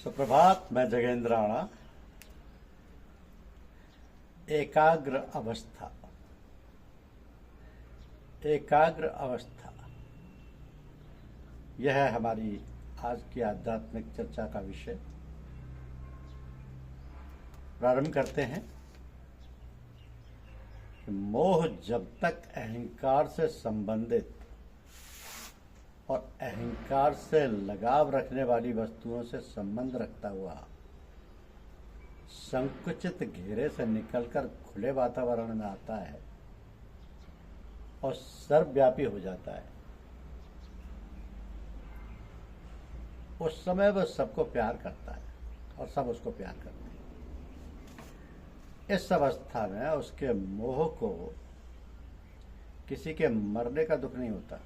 सुप्रभात। मैं जगेंद्र राणा। एकाग्र अवस्था, एकाग्र अवस्था, यह है हमारी आज की आध्यात्मिक चर्चा का विषय। प्रारंभ करते हैं। मोह जब तक अहंकार से संबंधित और अहंकार से लगाव रखने वाली वस्तुओं से संबंध रखता हुआ संकुचित घेरे से निकलकर खुले वातावरण में आता है और सर्वव्यापी हो जाता है, उस समय वह सबको प्यार करता है और सब उसको प्यार करते हैं। इस अवस्था में उसके मोह को किसी के मरने का दुख नहीं होता,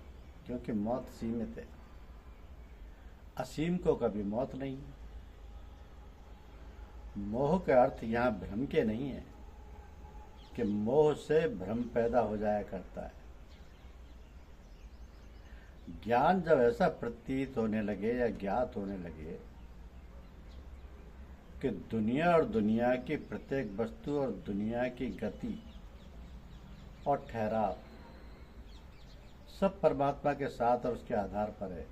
क्योंकि मौत सीमित है। असीम को कभी मौत नहीं है। मोह का अर्थ यहाँ भ्रम के नहीं है कि मोह से भ्रम पैदा हो जाया करता है। ज्ञान जब ऐसा प्रतीत होने लगे या ज्ञात होने लगे कि दुनिया और दुनिया की प्रत्येक वस्तु और दुनिया की गति और ठहराव सब परमात्मा के साथ और उसके आधार पर है,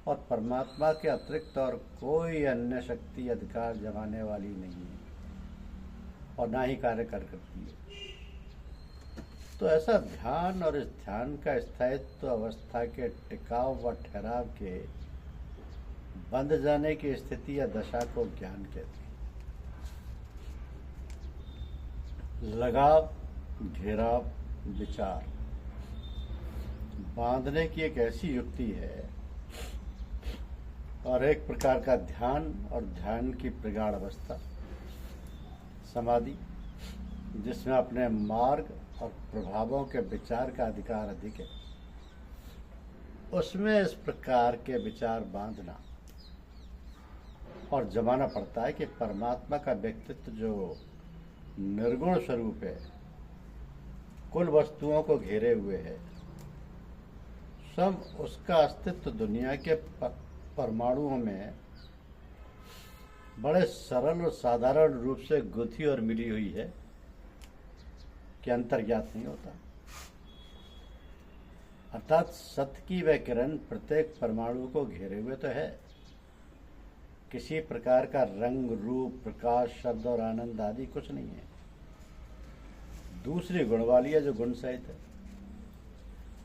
और परमात्मा के अतिरिक्त और कोई अन्य शक्ति अधिकार जमाने वाली नहीं है और ना ही कार्य कर सकती है। तो ऐसा ध्यान और इस ध्यान का स्थायित्व अवस्था के टिकाव व ठहराव के बंध जाने की स्थिति या दशा को ज्ञान कहते हैं। लगाव, घेराव, विचार बांधने की एक ऐसी युक्ति है और एक प्रकार का ध्यान और ध्यान की प्रगाढ़ अवस्था, समाधि, जिसमें अपने मार्ग और प्रभावों के विचार का अधिकार अधिक है, उसमें इस प्रकार के विचार बांधना और जमाना पड़ता है कि परमात्मा का व्यक्तित्व जो निर्गुण स्वरूप है, कुल वस्तुओं को घेरे हुए है, सब उसका अस्तित्व दुनिया के परमाणुओं में बड़े सरल और साधारण रूप से गुथी और मिली हुई है कि अंतर्ज्ञात नहीं होता। अर्थात सत्य की वह किरण प्रत्येक परमाणु को घेरे हुए तो है, किसी प्रकार का रंग, रूप, प्रकाश, शब्द और आनंद आदि कुछ नहीं है। दूसरी गुण वाली है जो गुण सहित है,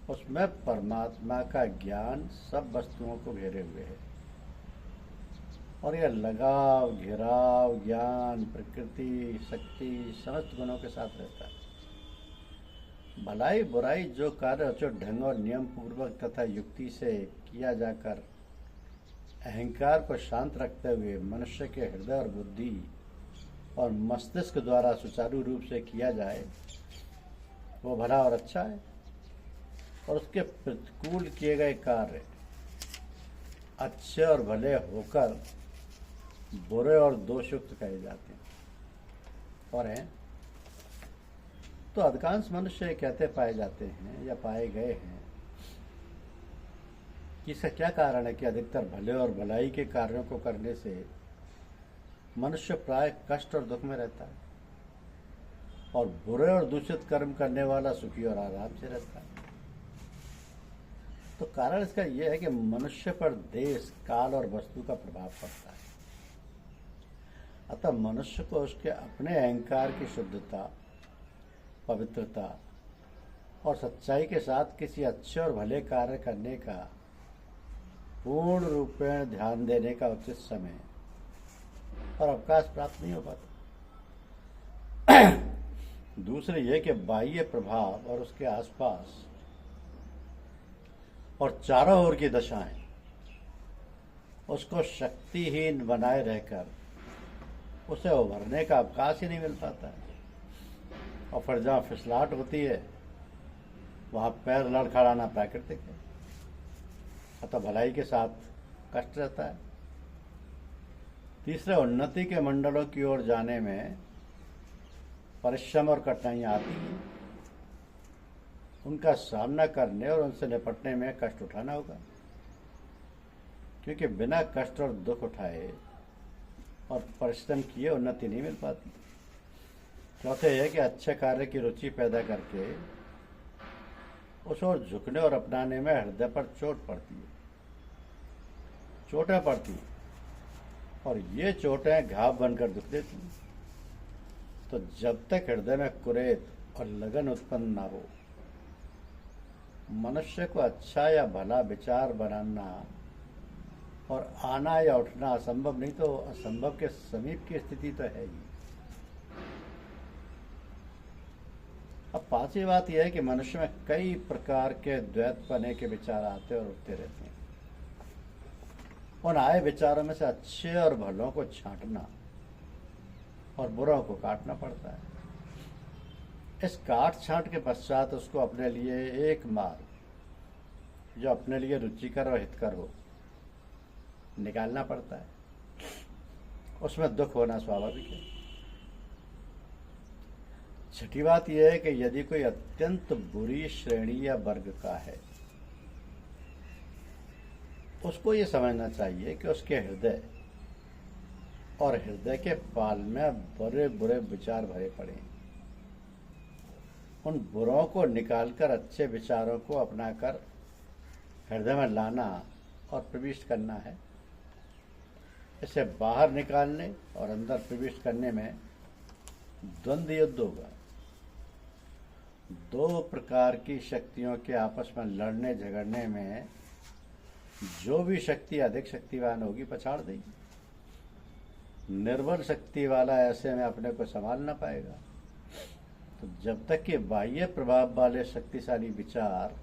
उसमें परमात्मा का ज्ञान सब वस्तुओं को घेरे हुए है। और यह लगाव, घेराव, ज्ञान, प्रकृति, शक्ति समस्त गुणों के साथ रहता है। भलाई बुराई जो कार्य उचित ढंग और नियम पूर्वक तथा युक्ति से किया जाकर अहंकार को शांत रखते हुए मनुष्य के हृदय और बुद्धि और मस्तिष्क द्वारा सुचारू रूप से किया जाए, वो भला और अच्छा है। और उसके प्रतिकूल किए गए कार्य अच्छे और भले होकर बुरे और दोषयुक्त कहे जाते हैं और हैं। तो अधिकांश मनुष्य कहते पाए जाते हैं या पाए गए हैं कि इसका क्या कारण है कि अधिकतर भले और भलाई के कार्यों को करने से मनुष्य प्राय कष्ट और दुख में रहता है, और बुरे और दूषित कर्म करने वाला सुखी और आराम से रहता है। तो कारण इसका यह है कि मनुष्य पर देश, काल और वस्तु का प्रभाव पड़ता है। अतः मनुष्य को उसके अपने अहंकार की शुद्धता, पवित्रता और सच्चाई के साथ किसी अच्छे और भले कार्य करने का पूर्ण रूपेण ध्यान देने का उचित समय और अवकाश प्राप्त नहीं हो पाता। दूसरे यह कि बाह्य प्रभाव और उसके आसपास और चारों ओर की दशाएं उसको शक्तिहीन बनाए रहकर उसे उभरने का अवकाश ही नहीं मिल पाता है। और फिर जहाँ फिसलाहट होती है वहाँ पैर लड़खड़ाना प्राकृतिक है, अतः भलाई के साथ कष्ट रहता है। तीसरे, उन्नति के मंडलों की ओर जाने में परिश्रम और कठिनाइयाँ आती हैं। उनका सामना करने और उनसे निपटने में कष्ट उठाना होगा। क्योंकि बिना कष्ट और दुख उठाए और परिश्रम किए उन्नति नहीं मिल पाती। चौथे यह कि अच्छे कार्य की रुचि पैदा करके उस ओर झुकने और अपनाने में हृदय पर चोट पड़ती है, चोटें पड़ती हैं, और ये चोटें घाव बनकर दुख देती हैं। तो जब तक हृदय में कुरेद और लगन उत्पन्न ना हो, मनुष्य को अच्छा या भला विचार बनाना और आना या उठना असंभव नहीं तो असंभव के समीप की स्थिति तो है ही। अब पांचवी बात यह है कि मनुष्य में कई प्रकार के द्वैतपने के विचार आते और उठते रहते हैं। उन आए विचारों में से अच्छे और भलों को छांटना और बुरों को काटना पड़ता है। इस काट छांट के पश्चात उसको अपने लिए एक मार्ग जो अपने लिए रुचिकर और हितकर हो निकालना पड़ता है। उसमें दुख होना स्वाभाविक है। छठी बात यह है कि यदि कोई अत्यंत बुरी श्रेणी या वर्ग का है, उसको ये समझना चाहिए कि उसके हृदय और हृदय के पाल में बुरे बुरे विचार भरे पड़े हैं। उन बुरों को निकालकर अच्छे विचारों को अपनाकर हृदय में लाना और प्रविष्ट करना है। इसे बाहर निकालने और अंदर प्रविष्ट करने में द्वंद्व युद्ध होगा। दो प्रकार की शक्तियों के आपस में लड़ने झगड़ने में जो भी शक्ति अधिक शक्तिवान होगी पछाड़ देगी। निर्बल शक्ति वाला ऐसे में अपने को संभाल ना पाएगा। तो जब तक कि बाह्य प्रभाव वाले शक्तिशाली विचार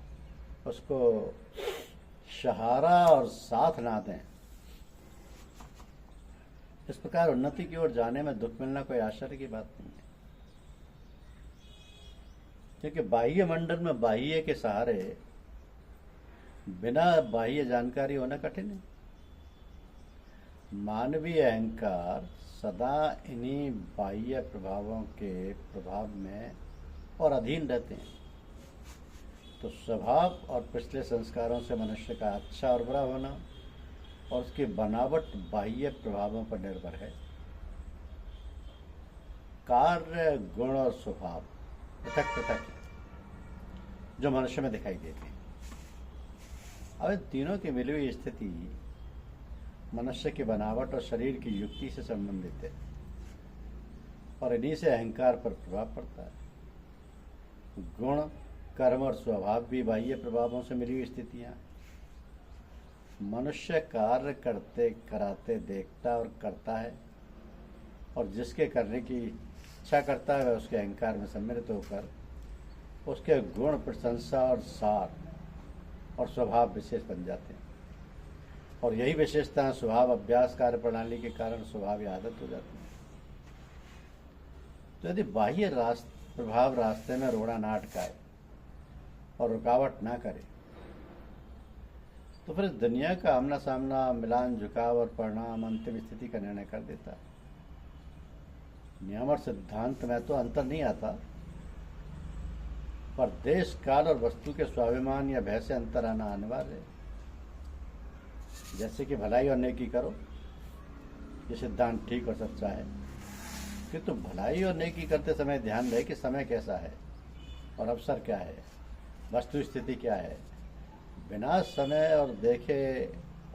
उसको सहारा और साथ ना दें, इस प्रकार उन्नति की ओर जाने में दुख मिलना कोई आश्चर्य की बात नहीं है। क्योंकि बाह्य मंडल में बाह्य के सहारे बिना बाह्य जानकारी होना कठिन है। मानवीय अहंकार सदा इन्हीं बाह्य प्रभावों के प्रभाव में और अधीन रहते हैं। तो स्वभाव और पिछले संस्कारों से मनुष्य का अच्छा और बुरा होना और उसकी बनावट बाह्य प्रभावों पर निर्भर है। कार्य, गुण और स्वभाव पृथक पृथक है जो मनुष्य में दिखाई देते हैं। अब इन तीनों की मिली हुई स्थिति मनुष्य की बनावट और शरीर की युक्ति से संबंधित है और इन्हीं से अहंकार पर प्रभाव पड़ता है। गुण, कर्म और स्वभाव भी बाह्य प्रभावों से मिली हुई स्थितियां। मनुष्य कार्य करते कराते देखता और करता है, और जिसके करने की इच्छा करता है वह उसके अहंकार में सम्मिलित होकर उसके गुण, प्रशंसा और सार और स्वभाव विशेष बन जाते हैं। और यही विशेषताएं स्वभाव अभ्यास कार्य प्रणाली के कारण स्वभाव या आदत हो जाती है। तो यदि बाह्य प्रभाव रास्ते में रोड़ा ना अटकाए और रुकावट ना करे, तो फिर इस दुनिया का आमना सामना, मिलान, झुकाव और परिणाम अंतिम स्थिति का निर्णय कर देता है। नियम और सिद्धांत में तो अंतर नहीं आता, पर देश, काल और वस्तु के स्वाभिमान या भय से अंतर आना अनिवार्य है। जैसे कि भलाई और नेकी करो, ये सिद्धांत ठीक और सच्चा है, किंतु भलाई और नेकी करते समय ध्यान रहे कि समय कैसा है और अवसर क्या है, वस्तु स्थिति क्या है। बिना समय और देखे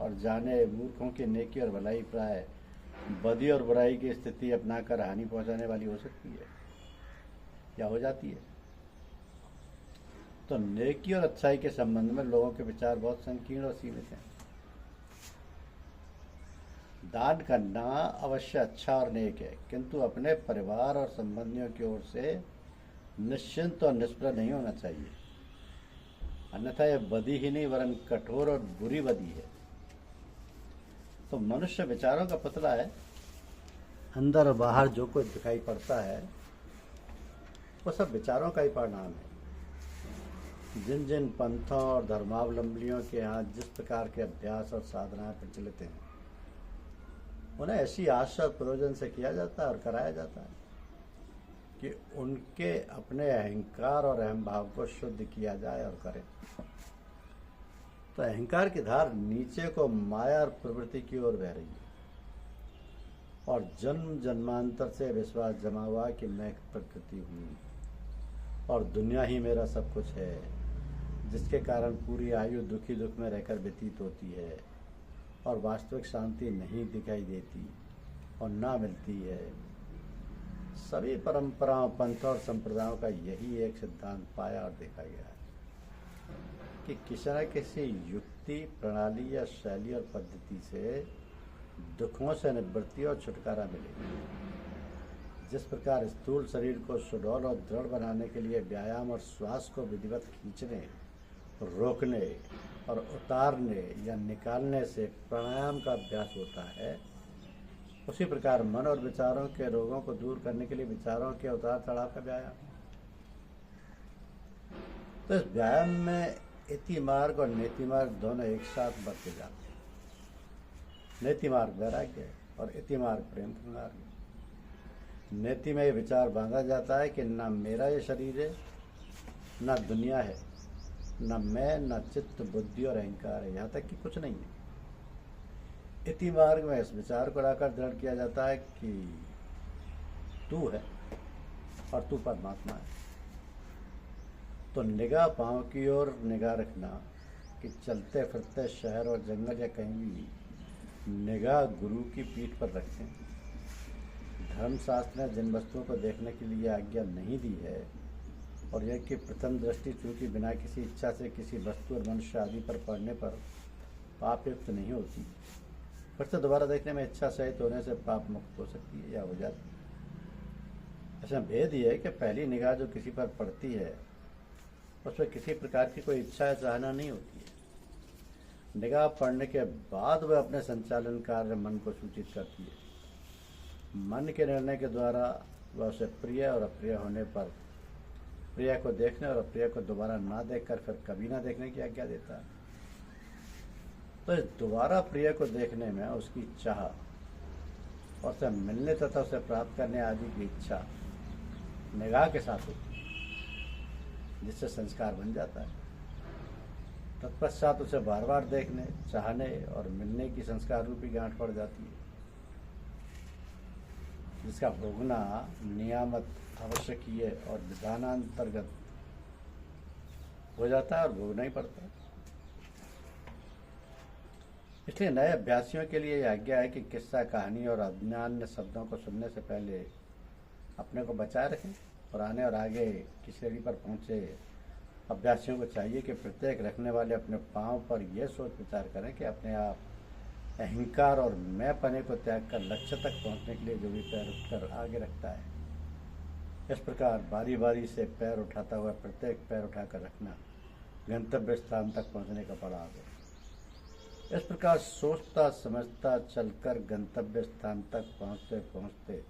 और जाने मूर्खों की नेकी और भलाई प्राय बदी और बुराई की स्थिति अपनाकर हानि पहुंचाने वाली हो सकती है या हो जाती है। तो नेकी और अच्छाई के संबंध में लोगों के विचार बहुत संकीर्ण और सीमित हैं। दान करना अवश्य अच्छा और नेक है, किंतु अपने परिवार और संबंधियों की ओर से निश्चिंत और निष्प्रह नहीं होना चाहिए, अन्यथा यह बदी ही नहीं वरन कठोर और बुरी बदी है। तो मनुष्य विचारों का पुतला है। अंदर और बाहर जो कुछ दिखाई पड़ता है वो सब विचारों का ही परिणाम है। जिन जिन पंथों और धर्मावलंबियों के यहाँ जिस प्रकार के अभ्यास और साधनाएं प्रचलित हैं, उन्हें ऐसी आशा और प्रयोजन से किया जाता है और कराया जाता है कि उनके अपने अहंकार और अहम भाव को शुद्ध किया जाए और करें। तो अहंकार की धार नीचे को माया और प्रवृत्ति की ओर बह रही है और जन्म जन्मांतर से विश्वास जमा हुआ कि मैं प्रकृति हूँ और दुनिया ही मेरा सब कुछ है, जिसके कारण पूरी आयु दुखी दुख में रहकर व्यतीत होती है और वास्तविक शांति नहीं दिखाई देती और ना मिलती है। सभी परंपराओं, पंथों और संप्रदायों का यही एक सिद्धांत पाया और देखा गया है कि किसी न किसी युक्ति, प्रणाली या शैली और पद्धति से दुखों से निवृत्ति और छुटकारा मिलेगा। जिस प्रकार स्थूल शरीर को सुडौल और दृढ़ बनाने के लिए व्यायाम और श्वास को विधिवत खींचने, रोकने और उतारने या निकालने से प्राणायाम का अभ्यास होता है, उसी प्रकार मन और विचारों के रोगों को दूर करने के लिए विचारों के उतार चढ़ाव का व्यायाम। तो इस व्यायाम में इति मार्ग और नीति मार्ग दोनों एक साथ बरते जाते हैं। नीति मार्ग वैराग्य और इति मार्ग प्रेम का मार्ग। नीति में ये विचार बांधा जाता है कि ना मेरा ये शरीर है, ना दुनिया है, ना मैं, ना चित्त, बुद्धि और अहंकार है, यहाँ तक कि कुछ नहीं है। इति मार्ग में इस विचार को लाकर दृढ़ किया जाता है कि तू है और तू परमात्मा है। तो निगाह पांव की ओर निगाह रखना कि चलते फिरते शहर और जंगल या कहीं भी निगाह गुरु की पीठ पर रखें। धर्मशास्त्र ने जिन वस्तुओं को देखने के लिए आज्ञा नहीं दी है और यह कि प्रथम दृष्टि चूंकि बिना किसी इच्छा से किसी वस्तु और मनुष्य आदि पर पड़ने पर पाप युक्त नहीं होती, फिर से दोबारा देखने में इच्छा सहित होने से पाप मुक्त हो सकती है या हो जाती है। ऐसा भेद ये है कि पहली निगाह जो किसी पर पड़ती है उसमें किसी प्रकार की कोई इच्छा या चाहना नहीं होती है। निगाह पड़ने के बाद वह अपने संचालन कार्य मन को सूचित करती है। मन के निर्णय के द्वारा वह उसे प्रिय और अप्रिय होने पर प्रिय को देखने और अप्रिय को दोबारा ना देखकर फिर कभी ना देखने की आज्ञा देता है। तो इस दोबारा प्रिय को देखने में उसकी चाह और उसे मिलने तथा उसे प्राप्त करने आदि की इच्छा निगाह के साथ होती है, जिससे संस्कार बन जाता है। तत्पश्चात उसे बार बार देखने, चाहने और मिलने की संस्कार रूपी गांठ पड़ जाती है, जिसका भोगना नियामत आवश्यकीय और विधानांतर्गत हो जाता है और भोगना ही पड़ता है। इसलिए नए अभ्यासियों के लिए यह आज्ञा है कि किस्सा, कहानी और अज्ञान्य शब्दों को सुनने से पहले अपने को बचाए रखें। पुराने और आगे की श्रेणी पर पहुंचे अभ्यासियों को चाहिए कि प्रत्येक रखने वाले अपने पांव पर यह सोच विचार करें कि अपने आप अहंकार और मैं पने को त्याग कर लक्ष्य तक पहुंचने के लिए जो भी पैर उठकर आगे रखता है। इस प्रकार बारी बारी से पैर उठाता हुआ प्रत्येक पैर उठाकर रखना गंतव्य स्थान तक पहुंचने का पड़ाव है। इस प्रकार सोचता समझता चलकर गंतव्य स्थान तक पहुंचते पहुंचते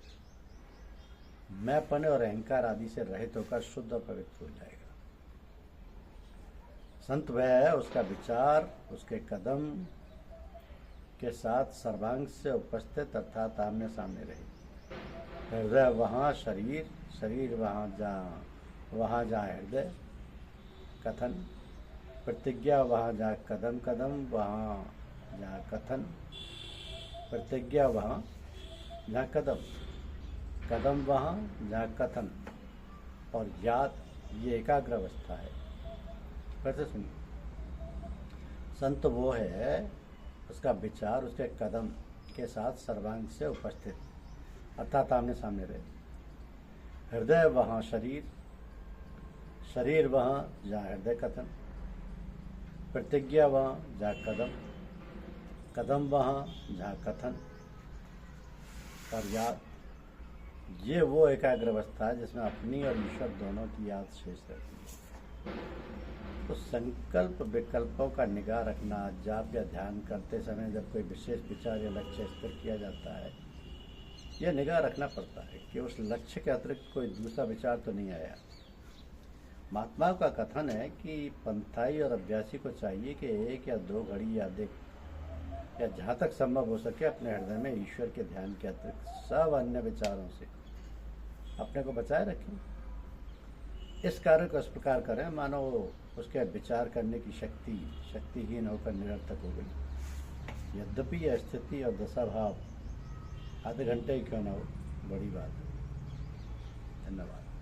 मैं पने और अहंकार आदि से रहित होकर शुद्ध और पवित्र हो जाएगा। संत वह है उसका विचार उसके कदम के साथ सर्वांग से उपस्थित अर्थात आमने सामने रहे। हृदय वहाँ शरीर, शरीर वहाँ जहाँ हृदय, कथन, प्रतिज्ञा वहाँ जहाँ कदम, कदम वहाँ जहाँ कथन, प्रतिज्ञा वहाँ जहाँ कदम, कदम वहाँ जहाँ कथन और याद, ये एकाग्र अवस्था है। फिर से सुनिए, संत वो है उसका विचार उसके कदम के साथ सर्वांग से उपस्थित अर्थात आमने सामने रहे। हृदय वहाँ शरीर, शरीर वहाँ जहाँ हृदय कथन, प्रतिज्ञा वहाँ जहाँ कदम, कदम वहाँ जहाँ कथन और याद, ये वो एकाग्र अवस्था है जिसमें अपनी और ईश्वर दोनों की याद शेष रहती है। तो संकल्प विकल्पों का निगाह रखना, जाप या ध्यान करते समय जब कोई विशेष विचार या लक्ष्य स्थिर किया जाता है, यह निगाह रखना पड़ता है कि उस लक्ष्य के अतिरिक्त कोई दूसरा विचार तो नहीं आया। महात्माओं का कथन है कि पंथाई और अभ्यासी को चाहिए कि 1 या 2 घड़ी या अधिक या जहाँ तक संभव हो सके अपने हृदय में ईश्वर के ध्यान के अतिरिक्त सब अन्य विचारों से अपने को बचाए रखें। इस कार्य को इस प्रकार करें मानो उसके विचार करने की शक्ति शक्तिहीन होकर निरर्थक हो गई। यद्यपि यह स्थिति और दशा भाव आधे घंटे ही क्यों ना हो, बड़ी बात है। धन्यवाद।